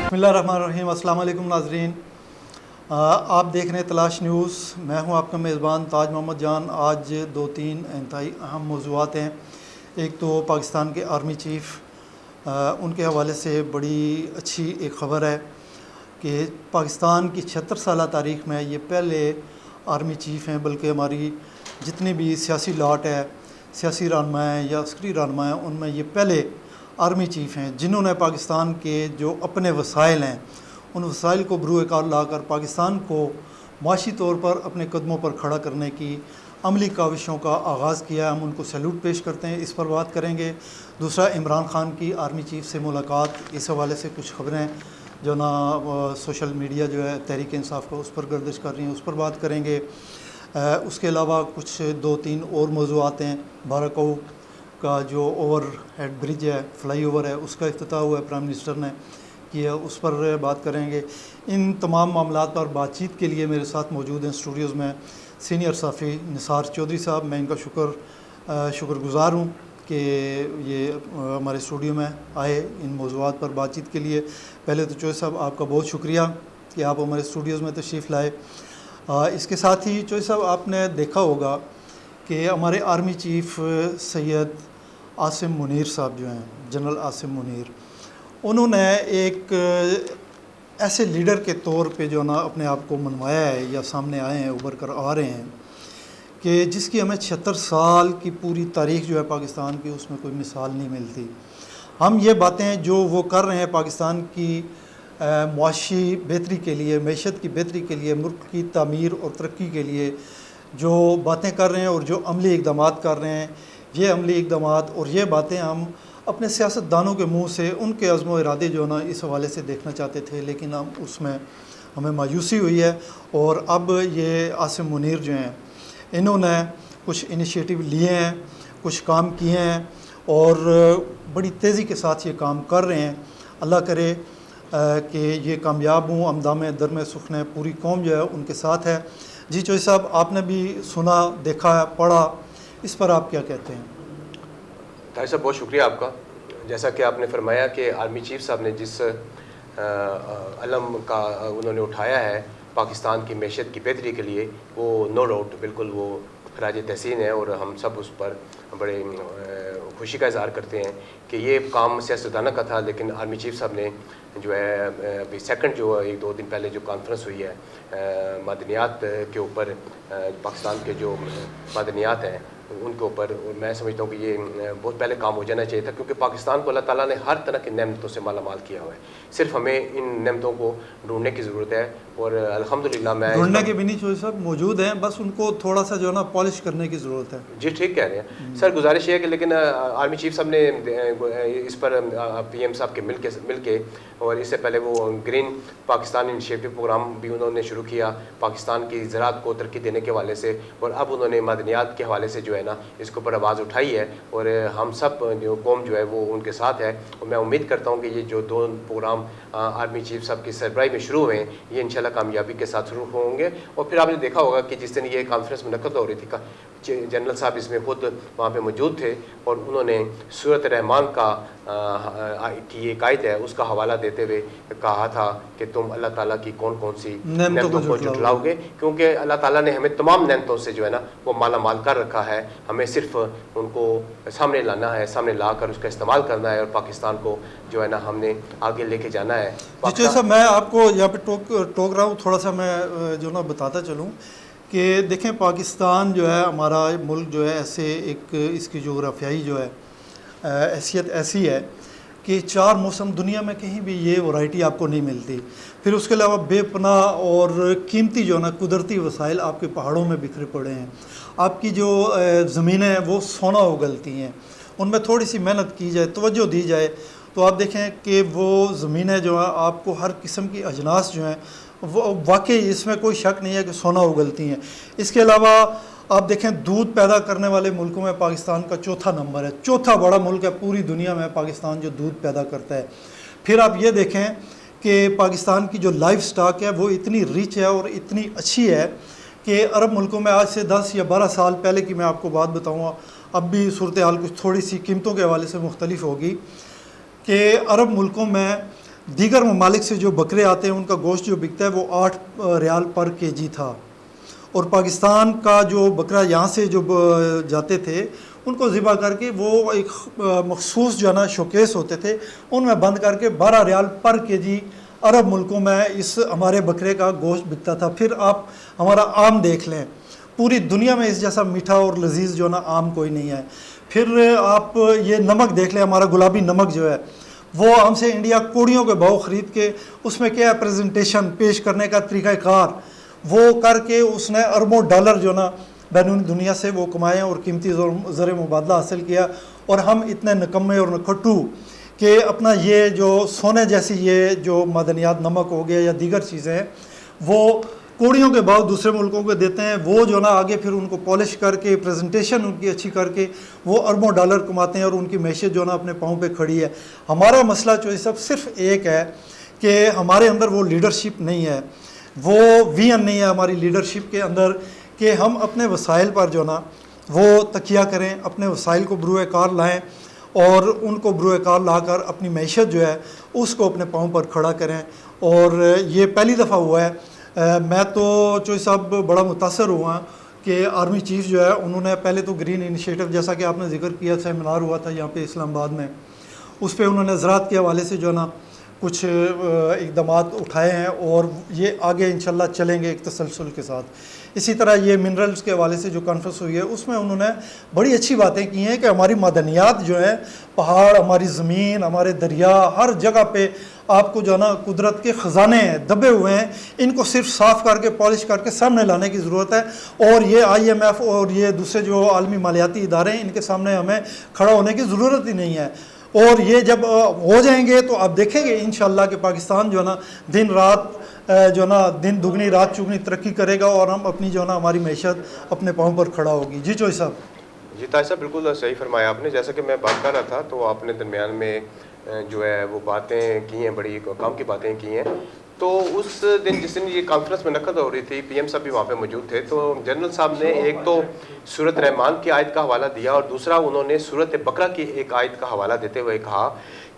बिस्मिल्लाहिर्रहमानिर्रहीम। अस्सलाम वालेकुम नाज़रीन, आप देख रहे हैं तलाश न्यूज़। मैं हूं आपका मेज़बान ताज मोहम्मद जान। आज दो तीन इंतहाई अहम मौज़ूआत हैं। एक तो पाकिस्तान के आर्मी चीफ़, उनके हवाले से बड़ी अच्छी एक ख़बर है कि पाकिस्तान की 76 साल तारीख़ में ये पहले आर्मी चीफ़ हैं, बल्कि हमारी जितनी भी सियासी लाट है, सियासी रहनुमा हैं या अस्करी रहनुमा हैं, उनमें ये पहले आर्मी चीफ़ हैं जिन्होंने पाकिस्तान के जो अपने वसाइल हैं उन वसाइल को बरूए कार लाकर पाकिस्तान को माशी तौर पर अपने कदमों पर खड़ा करने की अमली काविशों का आगाज़ किया। हम उनको सैल्यूट पेश करते हैं, इस पर बात करेंगे। दूसरा, इमरान खान की आर्मी चीफ़ से मुलाकात, इस हवाले से कुछ ख़बरें जो ना सोशल मीडिया जो है तहरीक इंसाफ का उस पर गर्दिश कर रही हैं, उस पर बात करेंगे। उसके अलावा कुछ दो तीन और मौज़ूआत हैं। बाराकाऊ का जो ओवर हेड ब्रिज है, फ्लाई ओवर है, उसका इफ्तिताह हुआ है, प्राइम मिनिस्टर ने किया, उस पर बात करेंगे। इन तमाम मामलात पर बातचीत के लिए मेरे साथ मौजूद हैं स्टूडियोज़ में सीनियर सहाफ़ी निसार चौधरी साहब। मैं इनका शुक्रगुज़ार हूँ कि ये हमारे स्टूडियो में आए इन मौज़ूआत पर बातचीत के लिए। पहले तो चौधरी साहब आपका बहुत शुक्रिया कि आप हमारे स्टूडियोज़ में तशरीफ़ लाए। इसके साथ ही चौधरी साहब, आपने देखा होगा कि हमारे आर्मी चीफ़ सैयद आसिम मुनीर साहब जो हैं, जनरल आसिम मुनीर, उन्होंने एक ऐसे लीडर के तौर पे जो ना अपने आप को मनवाया है या सामने आए हैं, उभर कर आ रहे हैं कि जिसकी हमें 76 साल की पूरी तारीख़ जो है पाकिस्तान की, उसमें कोई मिसाल नहीं मिलती। हम ये बातें जो वो कर रहे हैं पाकिस्तान की मुआशी बेहतरी के लिए, मैशत की बेहतरी के लिए, मुल्क की तामीर और तरक्की के लिए जो बातें कर रहे हैं और जो अमली इक़दाम कर रहे हैं, ये अमली इक़दाम और ये बातें हम अपने सियासतदानों के मुंह से उनके अज़्म व इरादे जो ना इस हवाले से देखना चाहते थे, लेकिन हम उसमें हमें मायूसी हुई है। और अब ये आसिम मुनीर जो हैं, इन्होंने कुछ इनिशिएटिव लिए हैं, कुछ काम किए हैं और बड़ी तेज़ी के साथ ये काम कर रहे हैं। अल्लाह करे कि ये कामयाब हों। अमदाम दरम सुखने पूरी कौम जो है उनके साथ है। जी चौधरी साहब, आपने भी सुना, देखा, पढ़ा, इस पर आप क्या कहते हैं? ताहिर साहब, बहुत शुक्रिया आपका। जैसा कि आपने फरमाया कि आर्मी चीफ़ साहब ने जिस अलम का उन्होंने उठाया है पाकिस्तान की मैशत की बेहतरी के लिए, वो नो डाउट बिल्कुल वो खराज तहसीन है और हम सब उस पर बड़े खुशी का इज़हार करते हैं कि ये काम सियासतदाना का था। लेकिन आर्मी चीफ़ साहब ने जो है अभी सेकंड जो एक दो दिन पहले जो कॉन्फ्रेंस हुई है मादनियात के ऊपर, पाकिस्तान के जो मादनियात हैं उनके ऊपर, मैं समझता हूँ कि ये बहुत पहले काम हो जाना चाहिए था, क्योंकि पाकिस्तान को अल्लाह ताला ने हर तरह की नेमतों से माला माल किया हुआ है। सिर्फ हमें इन नेमतों को ढूंढने की ज़रूरत है और अल्हम्दुलिल्लाह मैं ढूंढने के भी नहीं चौधरी साहब मौजूद हैं, बस उनको थोड़ा सा जो है ना पॉलिश करने की ज़रूरत है। जी ठीक कह रहे हैं सर। गुजारिश है कि लेकिन आर्मी चीफ़ साहब ने इस पर PM साहब के मिल के और इससे पहले वो ग्रीन पाकिस्तान इनिशिएटिव प्रोग्राम भी उन्होंने शुरू किया पाकिस्तान की ज़राअत को तरक्की देने के हवाले से, और अब उन्होंने मादनियात के हवाले से जो है ना इसके ऊपर आवाज़ उठाई है और हम सब जो कौम जो है वो उनके साथ है। और मैं उम्मीद करता हूँ कि ये जो दो प्रोग्राम आर्मी चीफ़ साहब की सरबराही में शुरू हुए हैं, ये इंशाल्लाह कामयाबी के साथ शुरू होंगे। और फिर आपने देखा होगा कि जिस दिन ये कॉन्फ्रेंस मुनक़्क़द हो रही थी, जनरल साहब इसमें खुद वहाँ पे मौजूद थे और उन्होंने सूरत रहमान का की एक आयत है उसका हवाला देते हुए कहा था कि तुम अल्लाह ताला की कौन कौन सी नेमतों को जुटलाओगे, क्योंकि अल्लाह ताला ने हमें तमाम नेमतों से जो है ना वो माला माल कर रखा है। हमें सिर्फ उनको सामने लाना है, सामने ला कर उसका इस्तेमाल करना है और पाकिस्तान को जो है ना हमने आगे लेके जाना है। जी सर, मैं आपको यहाँ पे टोक रहा हूँ, थोड़ा सा मैं जो ना बताता चलूँ कि देखें पाकिस्तान जो है हमारा मुल्क जो है ऐसे एक इसकी जोग्राफियाई जो है हैसियत ऐसी है कि 4 मौसम दुनिया में कहीं भी ये वैरायटी आपको नहीं मिलती। फिर उसके अलावा बेपनाह और कीमती जो ना कुदरती वसाइल आपके पहाड़ों में बिखरे पड़े हैं। आपकी जो ज़मीनें हैं वो सोना उगलती हैं, उनमें थोड़ी सी मेहनत की जाए, तवज्जो दी जाए तो आप देखें कि वो ज़मीनें जो हैं आपको हर किस्म की अजनास जो हैं वो वाकई इसमें कोई शक नहीं है कि सोना उगलती हैं। इसके अलावा आप देखें दूध पैदा करने वाले मुल्कों में पाकिस्तान का चौथा नंबर है, चौथा बड़ा मुल्क है पूरी दुनिया में पाकिस्तान जो दूध पैदा करता है। फिर आप ये देखें कि पाकिस्तान की जो लाइफ स्टॉक है वो इतनी रिच है और इतनी अच्छी है कि अरब मुल्कों में आज से 10 या 12 साल पहले की मैं आपको बात बताऊँगा, अब भी सूरत हाल कुछ थोड़ी सी कीमतों के हवाले से मुख्तलिफ होगी कि अरब मुल्कों में दीगर ममालिक से जो बकरे आते हैं उनका गोश्त जो बिकता है वो 8 रियाल पर केजी था, और पाकिस्तान का जो बकरा यहाँ से जो जाते थे उनको ज़िबा करके वो एक मखसूस जो है ना शोकेस होते थे, उनमें बंद करके 12 रियाल पर केजी अरब मुल्कों में इस हमारे बकरे का गोश्त बिकता था। फिर आप हमारा आम देख लें, पूरी दुनिया में इस जैसा मीठा और लजीज जो ना आम कोई नहीं है। फिर आप ये नमक देख लें, हमारा गुलाबी नमक जो है वो हमसे इंडिया कोड़ियों के भाव ख़रीद के उसमें क्या है प्रेजेंटेशन पेश करने का तरीक़ाकार वो करके उसने अरबों डॉलर जो ना बैरून दुनिया से वो कमाए और कीमती ज़र मुबादला हासिल किया, और हम इतने निकम्मे और नखट्टू कि अपना ये जो सोने जैसी ये जो मदनियात नमक हो गया या दीगर चीज़ें हैं वो कोड़ियों के भाव दूसरे मुल्कों को देते हैं, वो जो ना आगे फिर उनको पॉलिश करके प्रेजेंटेशन उनकी अच्छी करके वो अरबों डॉलर कमाते हैं और उनकी मैशत जो ना अपने पाँव पे खड़ी है। हमारा मसला जो सब सिर्फ एक है कि हमारे अंदर वो लीडरशिप नहीं है, वो विजन नहीं है हमारी लीडरशिप के अंदर कि हम अपने वसाइल पर जो ना वो तकिया करें, अपने वसाइल को बरूए कार लाएँ और उनको बरूए कार ला कर अपनी मैशत जो है उसको अपने पाँव पर खड़ा करें। और ये पहली दफ़ा हुआ है। मैं तो चौधरी साहब बड़ा मुतासर हुआ कि आर्मी चीफ जो है उन्होंने पहले तो ग्रीन इनिशिएटिव जैसा कि आपने जिक्र किया, सेमिनार हुआ था यहाँ पे इस्लामाबाद में, उस पर उन्होंने ज़राअत के हवाले से जो है ना कुछ इक़दाम उठाए हैं और ये आगे इंशाल्लाह चलेंगे एक तसलसल के साथ। इसी तरह ये मिनरल्स के हवाले से जो कॉन्फ्रेंस हुई है उसमें उन्होंने बड़ी अच्छी बातें की हैं कि हमारी मदनियात जो है, पहाड़, हमारी ज़मीन, हमारे दरिया, हर जगह पे आपको जो है ना कुदरत के ख़जाने हैं दबे हुए हैं, इनको सिर्फ साफ़ करके पॉलिश करके सामने लाने की ज़रूरत है। और ये IMF और ये दूसरे जो आलमी मालियाती इदारे हैं इनके सामने हमें खड़ा होने की ज़रूरत ही नहीं है। और ये जब हो जाएंगे तो आप देखेंगे इंशाल्लाह कि पाकिस्तान जो है ना दिन रात जो ना दिन दुगनी रात चुगनी तरक्की करेगा और हम अपनी जो ना हमारी मैशत अपने पाँव पर खड़ा होगी। जी चौधरी साहब। जी ताज साहब बिल्कुल सही फरमाया आपने। जैसा कि मैं बात कर रहा था तो आपने दरमियान में जो है वो बातें की हैं, बड़ी काम की बातें की हैं। तो उस दिन जिस दिन ये कॉन्फ्रेंस में नक़द हो रही थी, PM साहब भी वहाँ पे मौजूद थे, तो जनरल साहब ने एक तो सूरत रहमान की आयत का हवाला दिया और दूसरा उन्होंने सूरत बकरा की एक आयत का हवाला देते हुए कहा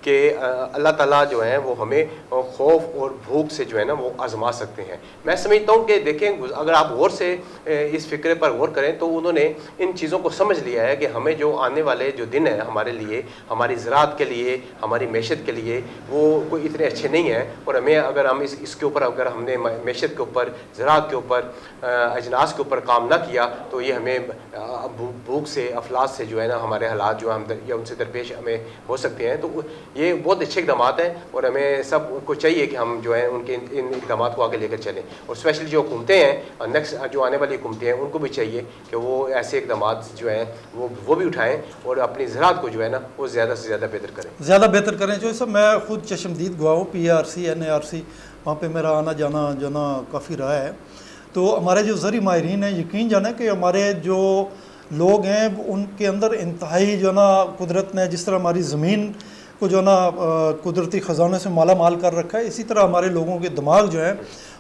कि अल्लाह ताला जो है वो हमें खौफ और भूख से जो है ना वो आजमा सकते हैं। मैं समझता हूँ कि देखें, अगर आप गौर से इस फ़िक्रे पर गौर करें तो उन्होंने इन चीज़ों को समझ लिया है कि हमें जो आने वाले जो दिन हैं हमारे लिए, हमारी ज़राअत के लिए, हमारी मैशत के लिए वो कोई इतने अच्छे नहीं हैं। और हमें अगर हम इसके ऊपर अगर हमने मैशत के ऊपर, ज़राअत के ऊपर, अजनास के ऊपर काम ना किया तो ये हमें भूख से, अफलास से जो है ना हमारे हालात जो हम या उनसे दरपेश हमें हो सकते हैं। तो ये बहुत अच्छे इक़दाम हैं और हमें सबको चाहिए कि हम जो है उनके इन इक़दाम को आगे लेकर चलें। और स्पेशली जो हुकूमतें हैं, नेक्स्ट जो आने वाली हुकूमतें हैं, उनको भी चाहिए कि वो ऐसे इक़दाम जो हैं वो भी उठाएँ और अपनी ज़राअत को जो है ना वो ज़्यादा से ज़्यादा बेहतर करें, जो सब। मैं खुद चशमदीद गवाह हूँ, PRC NARC वहाँ पर मेरा आना जाना जो ना काफ़ी रहा है। तो हमारे जो ज़री माहिरीन हैं, यकीन जाने कि हमारे जो लोग हैं उनके अंदर इंतहाई जो ना कुदरत ने जिस तरह हमारी ज़मीन को जो ना कुदरती ख़जानों से माला माल कर रखा है, इसी तरह हमारे लोगों के दिमाग जो है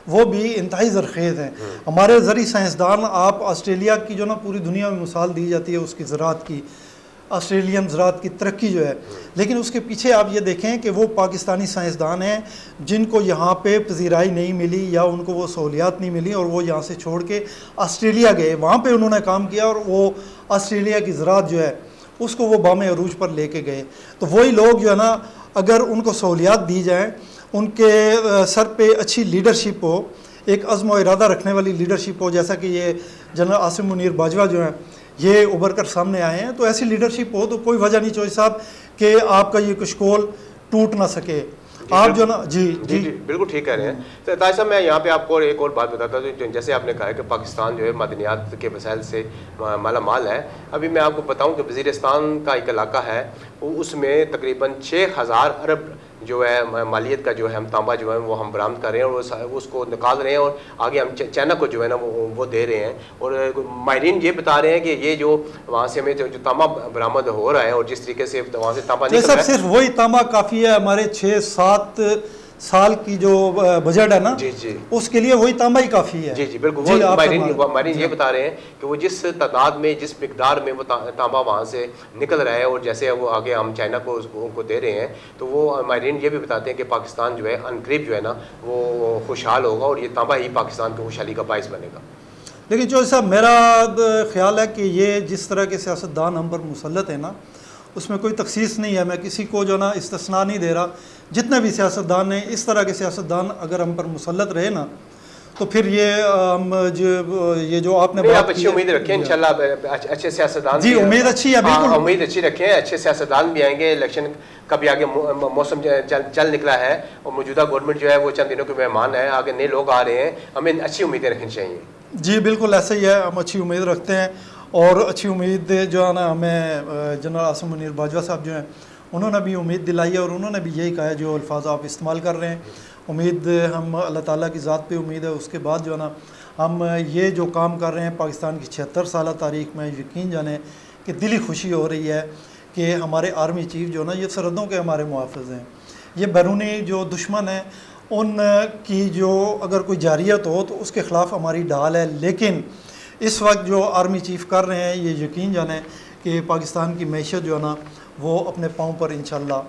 वो भी इंतहाई ज़रख़ेज़ हैं। हमारे ज़री साइंसदान, आप ऑस्ट्रेलिया की जो ना पूरी दुनिया में मिसाल दी जाती है उसकी ज़राअत की, ऑस्ट्रेलियन ज़राअत की तरक्की जो है, लेकिन उसके पीछे आप ये देखें कि वो पाकिस्तानी साइंसदान हैं जिनको यहाँ पे पजीराई नहीं मिली या उनको वो सहूलियात नहीं मिली और वो यहाँ से छोड़ के ऑस्ट्रेलिया गए, वहाँ पे उन्होंने काम किया और वो ऑस्ट्रेलिया की ज़राअत जो है उसको वो बामे अरूज पर लेके गए। तो वही लोग जो है ना अगर उनको सहूलियात दी जाएँ, उनके सर पे अच्छी लीडरशिप हो, एक अज़्म व इरादा रखने वाली लीडरशिप हो, जैसा कि ये जनरल आसिम मुनीर बाजवा जो हैं ये उभर कर सामने आए हैं, तो ऐसी लीडरशिप हो तो कोई वजह नहीं चौधरी साहब कि आपका ये कशकोल टूट ना सके। आप जो ना जी बिल्कुल ठीक कह रहे हैं। तो ताज साहब मैं यहाँ पे आपको एक और बात बताता हूँ। जैसे आपने कहा है कि पाकिस्तान जो है मदनियात के वसाइल से माला माल है। अभी मैं आपको बताऊँ कि वज़ीरिस्तान का एक इलाका है, उसमें तकरीबन 6000 अरब जो है मालियत का जो है हम तांबा जो है वो हम बरामद कर रहे हैं और उसको निकाल रहे हैं और आगे हम चाइना को जो है ना वो दे रहे हैं। और माहिरीन ये बता रहे हैं कि ये जो वहाँ से हमें जो तांबा बरामद हो रहा है और जिस तरीके से वहाँ से तांबा निकल रहा है, सिर्फ वही तांबा काफ़ी है। हमारे 6-7 साल की जो बजट है ना, जी जी, उसके लिए वही तांबा ही काफ़ी है। जी जी बिल्कुल। वो माहिरीन ये बता रहे हैं कि वो जिस तादाद में, जिस मिकदार में वो तांबा वहाँ से निकल रहा है और जैसे वो आगे हम चाइना को उनको दे रहे हैं, तो वो माहिरीन ये भी बताते हैं कि पाकिस्तान जो है अनकरीब जो है ना वो खुशहाल होगा और ये तांबा ही पाकिस्तान की खुशहाली का बायस बनेगा। लेकिन जो साहब मेरा ख्याल है कि ये जिस तरह के सियासतदान हम पर मुसल्लत है ना, उसमें कोई तखसीस नहीं है। मैं किसी को जो ना इस्तिस्ना नहीं दे रहा, जितने भी सियासतदान हैं इस तरह के सियासतदान अगर हम पर मुसल्लत रहे ना, तो फिर ये जो आपने आप अच्छी उम्मीद रखें इंशाल्लाह, अच्छे सियासतदान। जी उम्मीद अच्छी है, बिल्कुल उम्मीद अच्छी रखें, अच्छे सियासतदान भी आएंगे। इलेक्शन का भी आगे मौसम चल निकला है और मौजूदा गवर्नमेंट जो है वो चंद दिनों के मेहमान है, आगे नए लोग आ रहे हैं, हमें अच्छी उम्मीदें रखनी चाहिए। जी बिल्कुल ऐसा ही है, हम अच्छी उम्मीद रखते हैं। और अच्छी उम्मीद जो है ना हमें जनरल आसिम मुनीर बाजवा साहब जो हैं उन्होंने भी उम्मीद दिलाई है और उन्होंने भी यही कहा है जो अल्फाज आप इस्तेमाल कर रहे हैं। उम्मीद हम अल्लाह ताला की ज़ात पे उम्मीद है। उसके बाद जो है ना हम ये जो काम कर रहे हैं पाकिस्तान की 76 साल तारीख़ में, यकीन जाने कि दिली खुशी हो रही है कि हमारे आर्मी चीफ जो ना ये सरहदों के हमारे मुहाफ़िज़ हैं। ये बैरूनी जो दुश्मन हैं उन की जो अगर कोई जारियत हो तो उसके ख़िलाफ़ हमारी ढाल है। लेकिन इस वक्त जो आर्मी चीफ कर रहे हैं ये यकीन जाने कि पाकिस्तान की मैशत जो है ना वो अपने पाँव पर इंशाल्लाह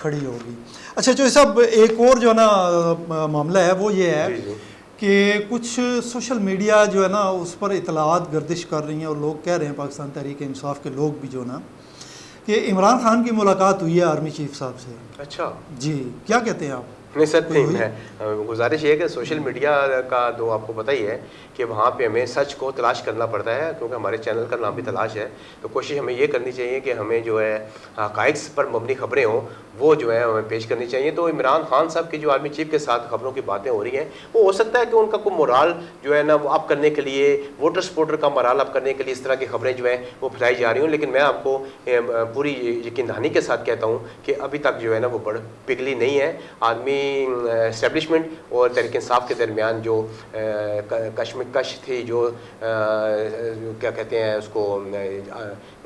खड़ी होगी। अच्छा जो सब एक और जो है ना मामला है वो ये है कि कुछ सोशल मीडिया जो है ना उस पर इतलात गर्दिश कर रही हैं और लोग कह रहे हैं, पाकिस्तान तहरीक इंसाफ के लोग भी जो ना, कि इमरान खान की मुलाकात हुई है आर्मी चीफ साहब से। अच्छा जी, क्या कहते हैं आप? नहीं सर, नहीं, मैं गुजारिश ये है कि सोशल मीडिया का तो आपको पता ही है कि वहाँ पे हमें सच को तलाश करना पड़ता है, क्योंकि हमारे चैनल का नाम भी तलाश है। तो कोशिश हमें ये करनी चाहिए कि हमें जो है हक़ाइक़ पर मबनी खबरें हों वो जो है हमें पेश करनी चाहिए। तो इमरान खान साहब की जो आर्मी चीफ के साथ खबरों की बातें हो रही हैं, वो हो सकता है कि उनका कोई मोराल जो है ना वो अप करने के लिए, वोटर सपोर्टर का मोराल अप करने के लिए इस तरह की खबरें जो है वो फैलाई जा रही हूँ। लेकिन मैं आपको पूरी यकीन दहानी के साथ कहता हूँ कि अभी तक जो है ना वो बड़ पिघली नहीं है। आर्मी एस्टेब्लिशमेंट और तहरीक इंसाफ के दरमियान जो कश्मकश थी, जो क्या कहते हैं उसको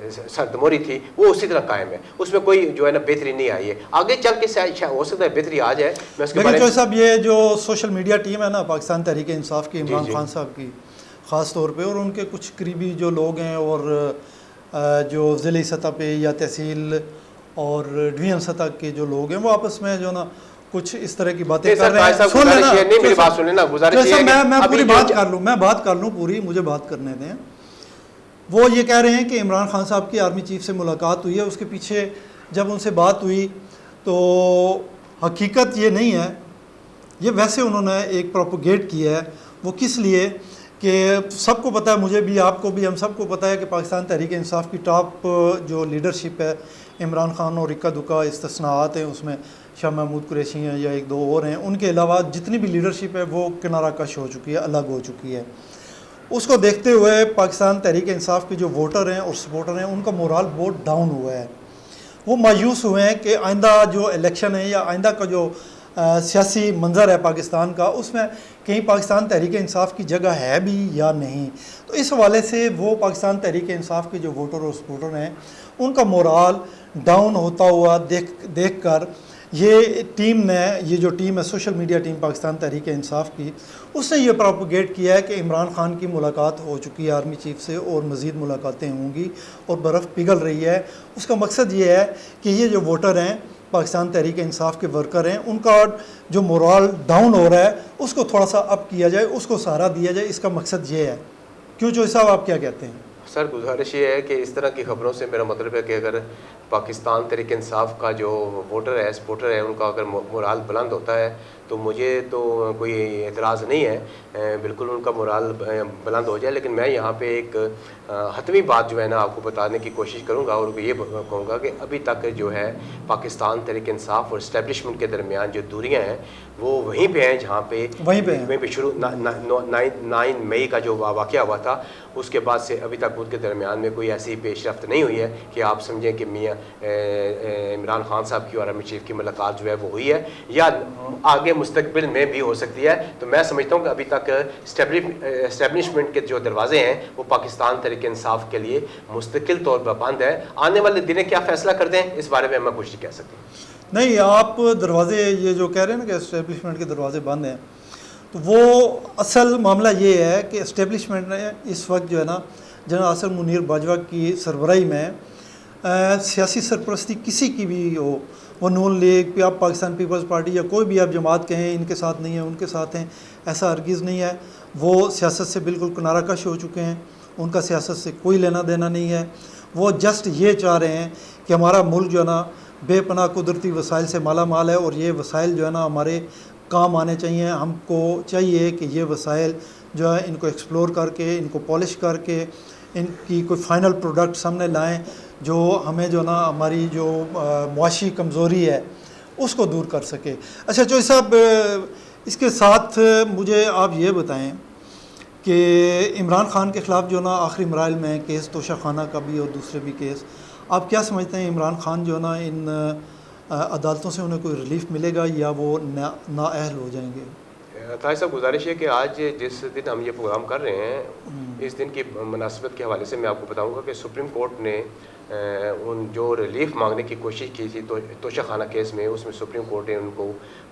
सरदमोरी थी, वो उसी तरह कायम है। उसमें कोई जो है ना बेहतरी नहीं आई है। आगे चल के हो सकता है बेहतरी आ जाए। मैं उसके बारे में साहब ये जो सोशल मीडिया टीम है ना पाकिस्तान तहरीक इंसाफ की, इमरान खान साहब की ख़ास तौर पे, और उनके कुछ करीबी जो लोग हैं और जो ज़िली सतह पे या तहसील और डिवीज़न सतह के जो लोग हैं वो आपस में जो ना कुछ इस तरह की बातें कर रहे हैं। सुन लेना, मेरी बात सुन लेना, गुजारिश है कि मैं पूरी बात कर लूँ, मैं बात कर लूँ पूरी, मुझे बात करने दें। वो ये कह रहे हैं कि इमरान खान साहब की आर्मी चीफ से मुलाकात हुई है, उसके पीछे जब उनसे बात हुई तो हकीकत ये नहीं है, ये वैसे उन्होंने एक प्रोपोगेट किया है। वो किस लिए कि सबको पता है, मुझे भी, आपको भी, हम सबको पता है कि पाकिस्तान तहरीक इंसाफ की टॉप जो लीडरशिप है, इमरान खान और इक्का दुक्का इस्तिस्नात हैं, उसमें शाह महमूद कुरैशी हैं या एक दो और हैं, उनके अलावा जितनी भी लीडरशिप है वो किनारा कश हो चुकी है, अलग हो चुकी है। उसको देखते हुए पाकिस्तान तहरीक इंसाफ के जो वोटर हैं और सपोर्टर हैं उनका मोराल बहुत डाउन हुआ है। वो मायूस हुए हैं कि आइंदा जो इलेक्शन है या आइंदा का जो सियासी मंजर है पाकिस्तान का, उसमें कहीं पाकिस्तान तहरीक इंसाफ की जगह है भी या नहीं। तो इस हवाले से वो पाकिस्तान तहरीक इंसाफ के जो वोटर और सपोर्टर हैं उनका मोराल डाउन होता हुआ देख कर ये टीम ने, ये जो टीम है social media team Pakistan Tehreek Insaf की, उसने ये प्रोपोगेट किया है कि इमरान खान की मुलाकात हो चुकी है आर्मी चीफ से और मज़ीद मुलाकातें होंगी और बर्फ़ पिघल रही है। उसका मकसद ये है कि ये जो वोटर हैं, पाकिस्तान तहरीक इंसाफ के वर्कर हैं, उनका जो मोराल डाउन हो रहा है उसको थोड़ा सा अप किया जाए, उसको सहारा दिया जाए। इसका मकसद ये है। क्यों चौधरी साहब, आप क्या कहते हैं? सर गुजारिश ये है कि इस तरह की खबरों से मेरा मतलब है कि अगर पाकिस्तान तहरीक इंसाफ का जो वोटर है, सपोर्टर है, उनका अगर मोराल बुलंद होता है तो मुझे तो कोई एतराज़ नहीं है, बिल्कुल उनका मोराल बुलंद हो जाए। लेकिन मैं यहाँ पे एक हतमी बात जो है ना आपको बताने की कोशिश करूँगा और ये कहूँगा कि अभी तक जो है पाकिस्तान तहरीक इंसाफ और इस्टेब्लिशमेंट के दरमियान जो दूरियाँ हैं वो वहीं पे हैं जहाँ पे वहीं पे शुरू 9 मई का जो वाक़या हुआ था उसके बाद से अभी तक उनके दरमियान में कोई ऐसी पेशरफ्त नहीं हुई है कि आप समझें कि मियाँ इमरान खान साहब की और आर्मी चीफ की मुलाकात जो है वो हुई है या आगे मुस्तकबिल में भी हो सकती है। तो मैं समझता हूँ कि अभी तक इस्टेब्लिशमेंट के जो दरवाजे हैं वो पाकिस्तान तहरीक इंसाफ के लिए मुस्तकिल तौर पर बंद है। आने वाले दिन क्या फ़ैसला कर दें इस बारे में मैं कुछ नहीं कह सकती। नहीं, आप दरवाजे ये जो कह रहे हैं ना कि इस्टेब्लिशमेंट के दरवाजे बंद हैं, तो वो असल मामला ये है कि इस्टेब्लिशमेंट ने इस वक्त जो है ना जनरल आसिम मुनीर बाजवा की सरबराही में सियासी सरपरस्ती किसी की भी हो, वो नून लीग, आप पाकिस्तान पीपल्स पार्टी या कोई भी आप जमात कहें, इनके साथ नहीं है उनके साथ हैं, ऐसा हरगिज़ नहीं है। वो सियासत से बिल्कुल किनारा कश हो चुके हैं, उनका सियासत से कोई लेना देना नहीं है। वो जस्ट ये चाह रहे हैं कि हमारा मुल्क जो है ना बेपनाह कुदरती वसाइल से माला माल है, और ये वसाइल जो है ना हमारे काम आने चाहिए। हमको चाहिए कि ये वसाइल जो है इनको एक्सप्लोर करके, इनको पॉलिश करके, इनकी कोई फ़ाइनल प्रोडक्ट सामने लाएं जो हमें जो ना हमारी जो मुआशी कमज़ोरी है उसको दूर कर सके। अच्छा चौधरी साहब, इसके साथ मुझे आप ये बताएं कि इमरान खान के ख़िलाफ़ जो ना आखिरी मराइल में केस तोशाखाना का भी और दूसरे भी केस, आप क्या समझते हैं इमरान खान जो ना इन अदालतों से उन्हें कोई रिलीफ मिलेगा या वो नाअहल हो जाएंगे? ताहिर साहब, गुजारिश है कि आज जिस दिन हम ये प्रोग्राम कर रहे हैं, इस दिन की मुनासिबत के हवाले से मैं आपको बताऊंगा कि सुप्रीम कोर्ट ने उन जो रिलीफ मांगने की कोशिश की थी तोशाखाना केस में, उसमें सुप्रीम कोर्ट ने उनको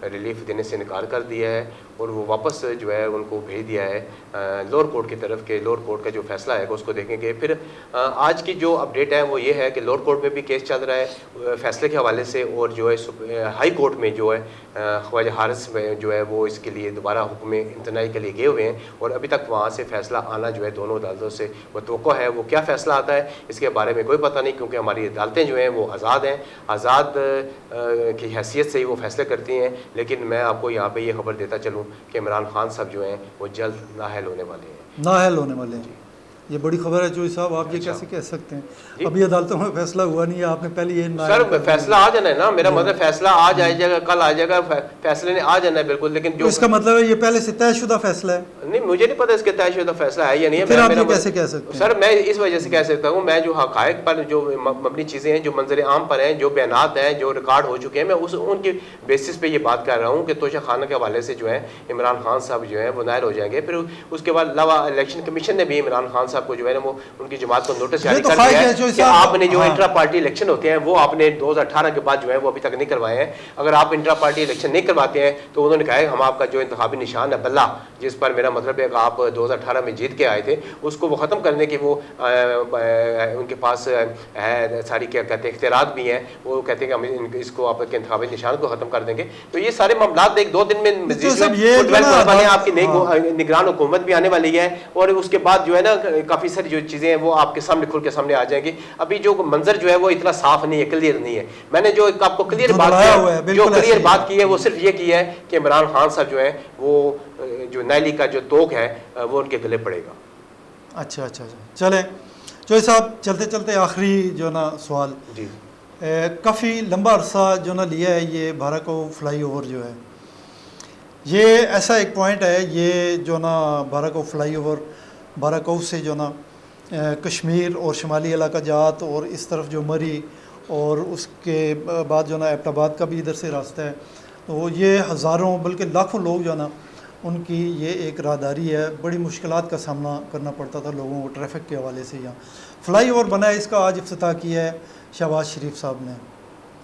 रिलीफ देने से इनकार कर दिया है और वो वापस जो है उनको भेज दिया है लोअर कोर्ट की तरफ के लोअर कोर्ट का जो फैसला है उसको देखेंगे। फिर आज की जो अपडेट है वो ये है कि लोअर कोर्ट में भी केस चल रहा है फैसले के हवाले से, और जो है हाई कोर्ट में जो है ख्वाजा हारिस में जो है वो इसके लिए दोबारा हुक्म इम्तनाई के लिए गए हुए हैं, और अभी तक वहाँ से फ़ैसला आना जो है दोनों अदालतों से मुतवक्को है। वो क्या फ़ैसला आता है इसके बारे में कोई पता नहीं, क्योंकि हमारी अदालतें जो हैं वो आज़ाद हैं, आज़ाद की हैसियत से ही वो फैसले करती हैं। लेकिन मैं आपको यहाँ पे ये खबर देता चलूँ कि इमरान खान साहब जो हैं वो जल्द नाअहल होने वाले हैं। नाअहल होने वाले हैं, ये बड़ी खबर है चौधरी साहब, आप ये कैसे कह सकते हैं? अभी अदालतों में फैसला हुआ नहीं है, आपने पहले ये सर फैसला आ जाना है ना, मेरा मतलब फैसला आज आ जाएगा, कल आ जाएगा, फैसले ने आ जाना है बिल्कुल। लेकिन जो इसका मतलब है ये पहले से तयशुदा फैसला है? नहीं, मुझे नहीं पता इसके तयशुदा फैसला है या नहीं है। फिर आप ये कैसे कह सकते हैं? सर मैं इस वजह से कह सकता हूँ, मैं जो हक़ाइक़ पर जो मबनी चीज़ें हैं, जो मंजर आम पर हैं, जो बयानात हैं, जो रिकॉर्ड हो चुके हैं, मैं उनकी बेसिस पे ये बात कर रहा हूँ कि तोशाखाना के हवाले से जो है इमरान खान साहब जो है वो नाअहल हो जाएंगे। फिर उसके बाद अलावा इलेक्शन कमीशन ने भी इमरान खान साहब को जो है ना वो उनकी जमात को नोटिस जारी कर दिया है कि आपने जो इंट्रा पार्टी इलेक्शन होते हैं वो आपने 2018 के बाद जो है वो अभी तक नहीं करवाए हैं। अगर आप इंट्रा पार्टी इलेक्शन नहीं करवाते हैं तो उन्होंने कहा है हम आपका जो इंतखाबी निशान है बल्ला, जिस पर मेरा मतलब है कि आप 2018 में जीत के आए थे, उसको वो ख़त्म करने की वो उनके पास है सारी क्या कहते हैं इख्तियारात भी हैं। वो कहते हैं कि हम इसको आपके इंतखाबी निशान को ख़त्म कर देंगे। तो ये सारे मामला एक दो दिन में आपकी नई निगरान हुकूमत भी आने वाली है, और उसके बाद जो है ना काफ़ी सारी जो चीज़ें हैं वो आपके सामने खुल के सामने आ जाएंगी। अभी जो मंजर जो है वो इतना साफ नहीं है, क्लियर नहीं है। मैंने जो आपको क्लियर बात की है वो सिर्फ ये की है कि इमरान खान साहब जो है वो जो नाली का जो तोक है वो उनके गले पड़ेगा। अच्छा, चलें चौधरी साहब, चलते चलते आखिरी जो ना सवाल जी, काफ़ी लंबा अरसा जो ना लिया है ये बाराकोव फ्लाई ओवर जो है, ये ऐसा एक पॉइंट है, ये जो ना बाराकोव फ्लाई ओवर बाराकोव से जो ना कश्मीर और शुमाली इलाका जात और इस तरफ जो मरी और उसके बाद जो ना एबटाबाद का भी इधर से रास्ता है, तो ये हज़ारों बल्कि लाखों लोग जो ना उनकी ये एक राहदारी है, बड़ी मुश्किलात का सामना करना पड़ता था लोगों को ट्रैफिक के हवाले से। यहाँ फ्लाई ओवर बना है, इसका आज इफ्तिताह किया है शहबाज शरीफ साहब ने,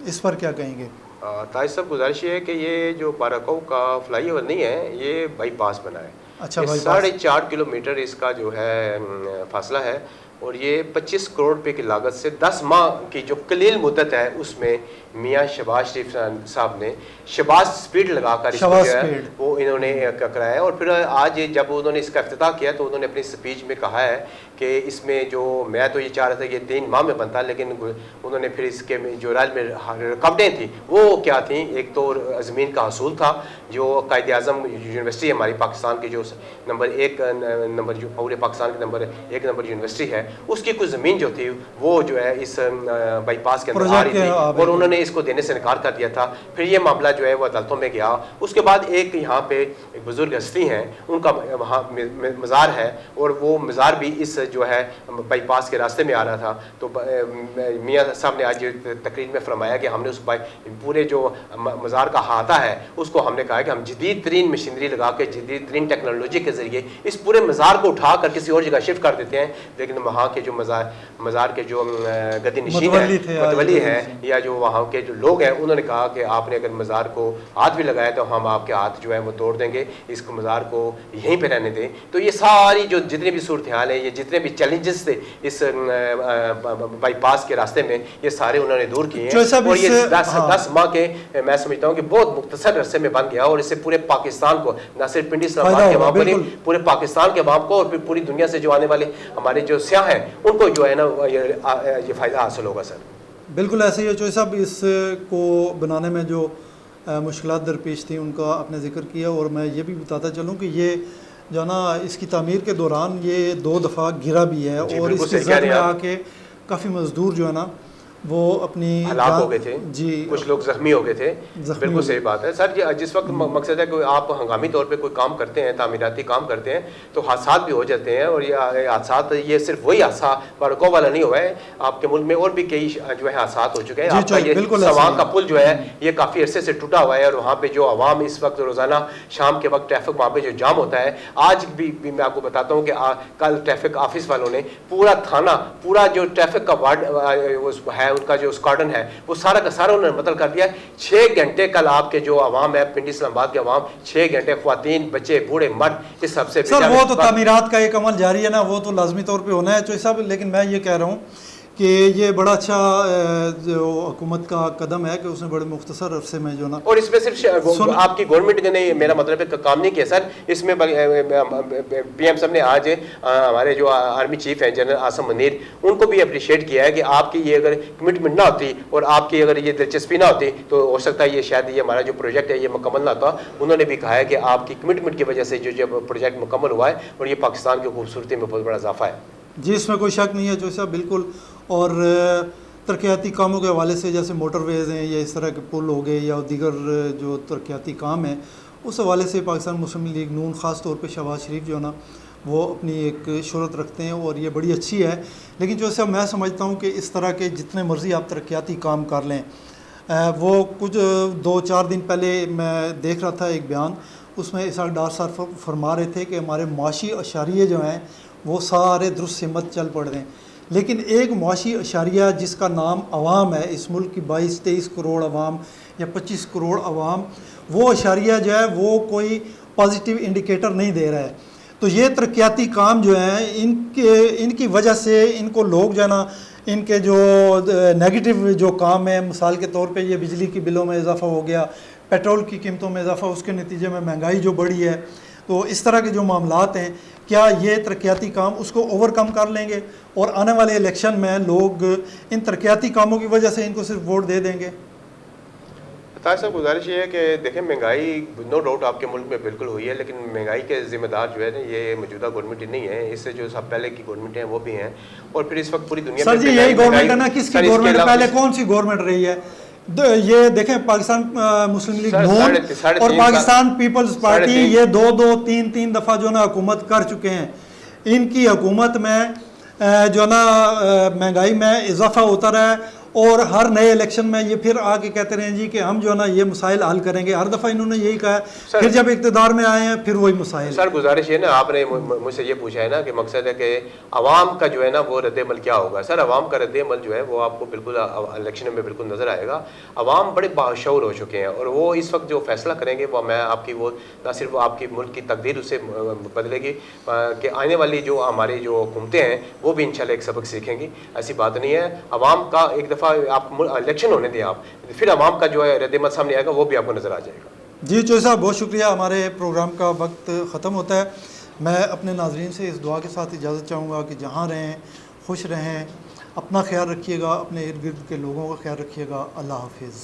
इस पर क्या कहेंगे? ताज साहब, गुजारिश है कि ये जो बाराकोव का फ्लाई ओवर नहीं है, ये बाईपास बना है। अच्छा, 4.5 किलोमीटर इसका जो है फासला है, और ये 25 करोड़ रुपए की लागत से 10 माह की जो कलील मुद्दत है उसमें मियाँ शहबाज शरीफ साहब ने शहबाज स्पीड लगाकर इसको जो है वो इन्होंने कराया है। और फिर आज जब उन्होंने इसका इफ्तिताह किया तो उन्होंने अपनी स्पीच में कहा है कि इसमें जो मैं तो ये चाह रहा था कि 3 माह में बनता, लेकिन उन्होंने फिर इसके जो राज में रुकावटें थी वो क्या थी। एक तो ज़मीन का हसूल था, जो कायद आज़म यूनिवर्सिटी हमारी पाकिस्तान की जो नंबर 1 जो पूरे पाकिस्तान की नंबर 1 यूनिवर्सिटी है, उसकी कुछ ज़मीन जो थी वो जो है इस बाईपास के अंदर आ रही थी और उन्होंने इसको देने से इनकार कर दिया था। फिर ये मामला जो है वो अदालतों में गया। उसके बाद एक यहाँ पे एक बुजुर्ग हस्ती हैं, उनका वहाँ मज़ार है और वो मज़ार भी इस जो है बाईपास के रास्ते में आ रहा था। तो मियाँ साहब ने आज तकरीर में फरमाया कि हमने उस पूरे जो मज़ार का अहाता है उसको हमने कहा कि हम जदीद तरीन मशीनरी लगा के जदीद तरीन टेक्नोलॉजी के ज़रिए इस पूरे मज़ार को उठा कर किसी और जगह शिफ्ट कर देते हैं, लेकिन वहाँ के जो मज़ार के जो गद्दी नशीन है, मतवली हैं या जो वहाँ के जो लोग हैं, उन्होंने कहा कि आपने अगर मज़ार को हाथ भी लगाया तो हम आपके हाथ जो है वो तोड़ देंगे, इसको मज़ार को यहीं पे रहने दें। तो ये सारी जो जितनी भी सूरत हाल है, ये जितने भी चैलेंजेस थे इस बाईपास के रास्ते में, ये सारे उन्होंने दूर किए हैं। और ये 10 माह के मैं समझता हूँ कि बहुत मुख्तसर अरसे में बन गया और इससे पूरे पाकिस्तान को, न सिर्फ पिंडी इस्लामाबाद के अवाम को नहीं, पूरे पाकिस्तान के अवाम को और फिर पूरी दुनिया से जो आने वाले हमारे जो सियाह हैं उनको जो है ना ये फ़ायदा हासिल होगा सर। बिल्कुल ऐसे ही है चौधरी साहब। इसको बनाने में जो मुश्किलात दरपेश थी उनका आपने जिक्र किया, और मैं ये भी बताता चलूँ कि ये जो ना इसकी तामीर के दौरान ये 2 दफ़ा गिरा भी है और इसके जद में आके काफ़ी मजदूर जो है ना वो अपनी हलाक हो गए थे जी, कुछ लोग जख्मी हो गए थे। बिल्कुल सही बात है सर। जिस वक्त मकसद है कि आप हंगामी तौर पे कोई काम करते हैं, तामीराती काम करते हैं, तो हादसा भी हो जाते हैं। और ये हादसा ये सिर्फ वही हादसा बारकों वाला नहीं हुआ है, आपके मुल्क में और भी कई जो है हादसा हो चुके हैं। आपका ये सवांग का पुल जो है ये काफ़ी अरसे से टूटा हुआ है और वहाँ पे जो आवाम इस वक्त रोज़ाना शाम के वक्त ट्रैफिक वहाँ पे जो जाम होता है, आज भी मैं आपको बताता हूँ कि कल ट्रैफिक ऑफिस वालों ने पूरा थाना, पूरा जो ट्रैफिक का वार्ड है उनका जो स्क्वाडन है वो सारा का सारा उन्होंने मतलब कर दिया। 6 घंटे कल आपके जो आवाम है, पिंडी इस्लामाबाद के आवाम 6 घंटे, ख्वातीन, बच्चे, बूढ़े, मर्द, इस सबसे सर वो तो तामीरात का एक अमल जारी है ना, वो तो लाजमी तौर पे होना है चौधरी साहब। लेकिन मैं ये कह रहा हूँ कि ये बड़ा अच्छा जो हुकूमत का कदम है कि उसने बड़े मुख्तसर अरसे में जो ना, और इसमें सिर्फ आपकी गवर्नमेंट ने नहीं, मेरा मतलब है काम नहीं किया सर। इसमें PM साहब ने आज हमारे जो आर्मी चीफ हैं जनरल आसम मुनीर, उनको भी अप्रिशिएट किया है कि आपकी ये अगर कमिटमेंट ना होती और आपकी अगर ये दिलचस्पी ना होती तो हो सकता है ये शायद ये हमारा जो प्रोजेक्ट है ये मुकम्मल ना होता। उन्होंने भी कहा है कि आपकी कमिटमेंट की वजह से जो प्रोजेक्ट मुकम्मल हुआ है और ये पाकिस्तान की खूबसूरती में बहुत बड़ा इजाफा है। जी, इसमें कोई शक नहीं है चौधरी साहब, बिल्कुल। और तरक्याती कामों के हवाले से जैसे मोटरवेज़ हैं या इस तरह के पुल हो गए या दीगर जो तरक्याती काम हैं, उस हवाले से पाकिस्तान मुस्लिम लीग नून ख़ास तौर पे शहबाज शरीफ जो है ना वो अपनी एक शोहरत रखते हैं और ये बड़ी अच्छी है। लेकिन जो मैं समझता हूँ कि इस तरह के जितने मर्ज़ी आप तरक्याती काम कर लें, वो कुछ 2-4 दिन पहले मैं देख रहा था एक बयान, उसमें इसहाक डार साहब फरमा रहे थे कि हमारे माशी अशारिये जो हैं वो सारे दुरुस्त सिमत चल पड़ रहे हैं। लेकिन एक मुआशी अशारिया जिसका नाम अवाम है, इस मुल्क की 22-23 करोड़ अवाम या 25 करोड़ अवाम, वो अशारिया जो है वो कोई पॉजिटिव इंडिकेटर नहीं दे रहा है। तो ये तरक्याती काम जो हैं इनकी वजह से इनको लोग जो है ना, इनके जो नेगेटिव जो काम है, मिसाल के तौर पे ये बिजली की बिलों में इजाफ़ा हो गया, पेट्रोल की कीमतों में इजाफ़ा, उसके नतीजे में महंगाई जो बढ़ी है, तो इस तरह के जो मामलात हैं, क्या ये तरक्याती काम उसको ओवरकम कर लेंगे और आने वाले इलेक्शन में लोग इन तरक्याती कामों की वजह से इनको सिर्फ वोट दे देंगे? ताज साहब, गुजारिश ये है कि देखें, महंगाई नो डाउट आपके मुल्क में बिल्कुल हुई है, लेकिन महंगाई के ज़िम्मेदार जो है ना ये मौजूदा गवर्नमेंट ही नहीं है, इससे जो सब पहले की गवर्नमेंट है वो भी हैं। और फिर इस वक्त पूरी दुनिया सर जी यही गवर्नमेंट है ना, किसकी गवर्नमेंट पहले कौन सी गवर्नमेंट रही है? ये देखें, पाकिस्तान मुस्लिम लीग नून और पाकिस्तान पीपल्स पार्टी ये 2-2, 3-3 दफ़ा जो ना हुकूमत कर चुके हैं। इनकी हुकूमत में जो ना महंगाई में इजाफा होता रहा है और हर नए इलेक्शन में ये फिर आके कहते रहे जी कि हम जो है ना ये मसाइल हल करेंगे। हर दफ़ा इन्होंने यही कहा, फिर जब इक़्तिदार में आए हैं फिर वही मसाइल। सर गुजारिश है ना, आपने मुझसे ये पूछा है ना कि मकसद है कि अवाम का जो है ना वो रद्द-ए-अमल क्या होगा। सर अवाम का रद्द-ए-अमल जो है वो आपको बिल्कुल इलेक्शन में बिल्कुल नज़र आएगा। अवाम बड़े बाशऊर हो चुके हैं और वो इस वक्त जो फैसला करेंगे वो मैं आपकी वो न सिर्फ आपकी मुल्क की तकदीर उससे बदलेगी कि आने वाली जो हमारी जो हुकूमतें हैं वो भी इंशाल्लाह एक सबक सीखेंगी। ऐसी बात नहीं है। अवाम का एक दफ़ा आप इलेक्शन होने दें, आप फिर अवाम का जो है रद्द-ए-अमल सामने आएगा वो भी आपको नज़र आ जाएगा। जी चौधरी साहब, बहुत शुक्रिया। हमारे प्रोग्राम का वक्त ख़त्म होता है। मैं अपने नाज़रीन से इस दुआ के साथ इजाज़त चाहूँगा कि जहाँ रहें खुश रहें, अपना ख्याल रखिएगा, अपने इर्द गिर्द के लोगों का ख्याल रखिएगा। अल्लाह हाफिज़।